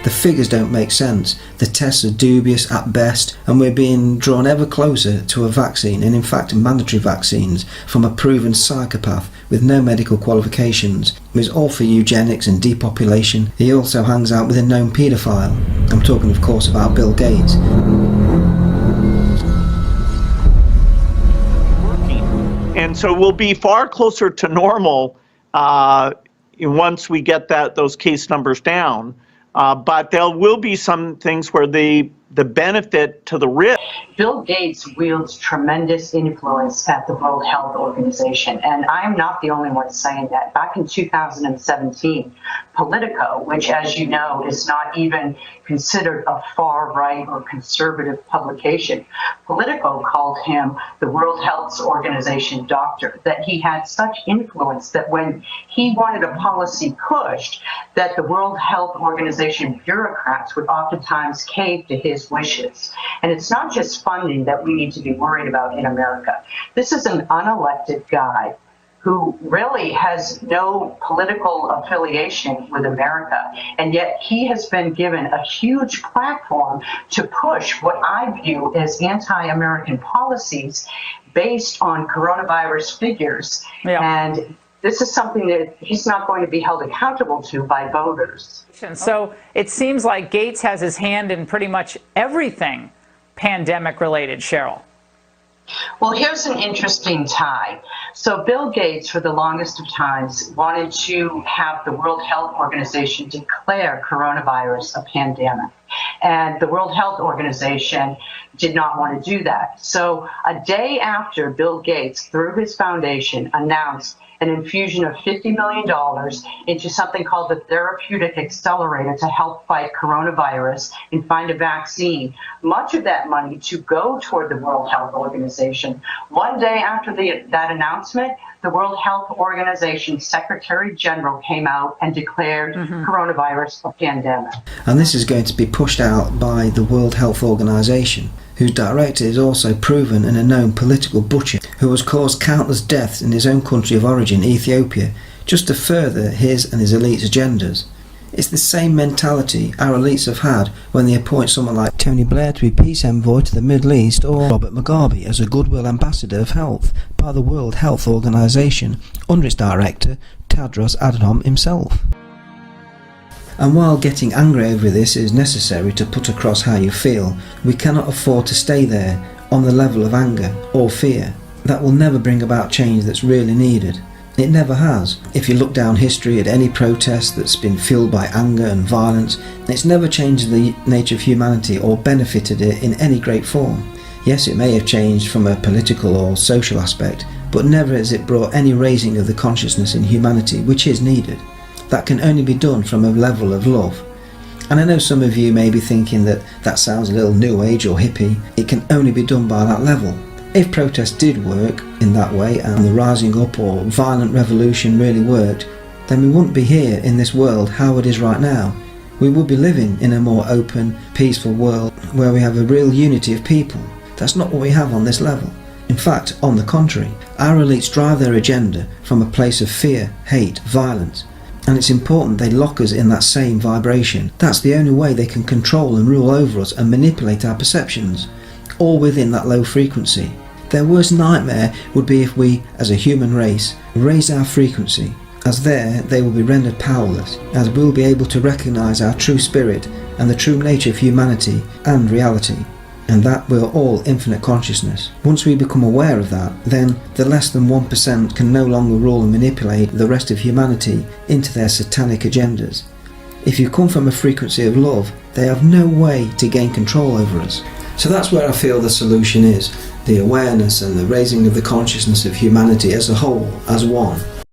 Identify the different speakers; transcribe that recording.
Speaker 1: The figures don't make sense, the tests are dubious at best, and we're being drawn ever closer to a vaccine, and in fact mandatory vaccines, from a proven psychopath with no medical qualifications, who is all for eugenics and depopulation. He also hangs out with a known paedophile. I'm talking of course about Bill Gates.
Speaker 2: And so we'll be far closer to normal once we get those case numbers down. But there will be some things where the benefit to the risk.
Speaker 3: Bill Gates wields tremendous influence at the World Health Organization, and I'm not the only one saying that. Back in 2017, Politico, which, as you know, is not even considered a far-right or conservative publication, Politico called him the World Health Organization doctor, that he had such influence that when he wanted a policy pushed, that the World Health Organization bureaucrats would oftentimes cave to his wishes. And it's not just funding that we need to be worried about in America. This is an unelected guy who really has no political affiliation with America, and yet he has been given a huge platform to push what I view as anti-American policies based on coronavirus figures. Yeah. And this is something that he's not going to be held accountable to by voters.
Speaker 4: So it seems like Gates has his hand in pretty much everything pandemic-related, Cheryl.
Speaker 3: Well, here's an interesting tie. So Bill Gates, for the longest of times, wanted to have the World Health Organization declare coronavirus a pandemic. And the World Health Organization did not want to do that. So a day after Bill Gates, through his foundation, announced an infusion of $50 million into something called the Therapeutic Accelerator to help fight coronavirus and find a vaccine, much of that money to go toward the World Health Organization. One day after that announcement, the World Health Organization Secretary General came out and declared coronavirus a pandemic.
Speaker 1: And this is going to be pushed out by the World Health Organization, whose director is also proven and a known political butcher who has caused countless deaths in his own country of origin, Ethiopia, just to further his and his elite's agendas. It's the same mentality our elites have had when they appoint someone like Tony Blair to be peace envoy to the Middle East, or Robert Mugabe as a goodwill ambassador of health by the World Health Organization under its director, Tedros Adhanom himself. And while getting angry over this is necessary to put across how you feel, we cannot afford to stay there on the level of anger or fear. That will never bring about change that's really needed. It never has. If you look down history at any protest that's been fueled by anger and violence, it's never changed the nature of humanity or benefited it in any great form. Yes, it may have changed from a political or social aspect, but never has it brought any raising of the consciousness in humanity which is needed. That can only be done from a level of love. And I know some of you may be thinking that that sounds a little new age or hippie. It can only be done by that level. If protest did work in that way, and the rising up or violent revolution really worked, then we wouldn't be here in this world how it is right now. We would be living in a more open, peaceful world where we have a real unity of people. That's not what we have on this level. In fact, on the contrary, our elites drive their agenda from a place of fear, hate, violence. And it's important they lock us in that same vibration. That's the only way they can control and rule over us and manipulate our perceptions, all within that low frequency. Their worst nightmare would be if we, as a human race, raise our frequency, as there they will be rendered powerless, as we'll be able to recognise our true spirit and the true nature of humanity and reality. And that we're all infinite consciousness. Once we become aware of that, then the less than 1% can no longer rule and manipulate the rest of humanity into their satanic agendas. If you come from a frequency of love, they have no way to gain control over us. So that's where I feel the solution is, the awareness and the raising of the consciousness of humanity as a whole, as one.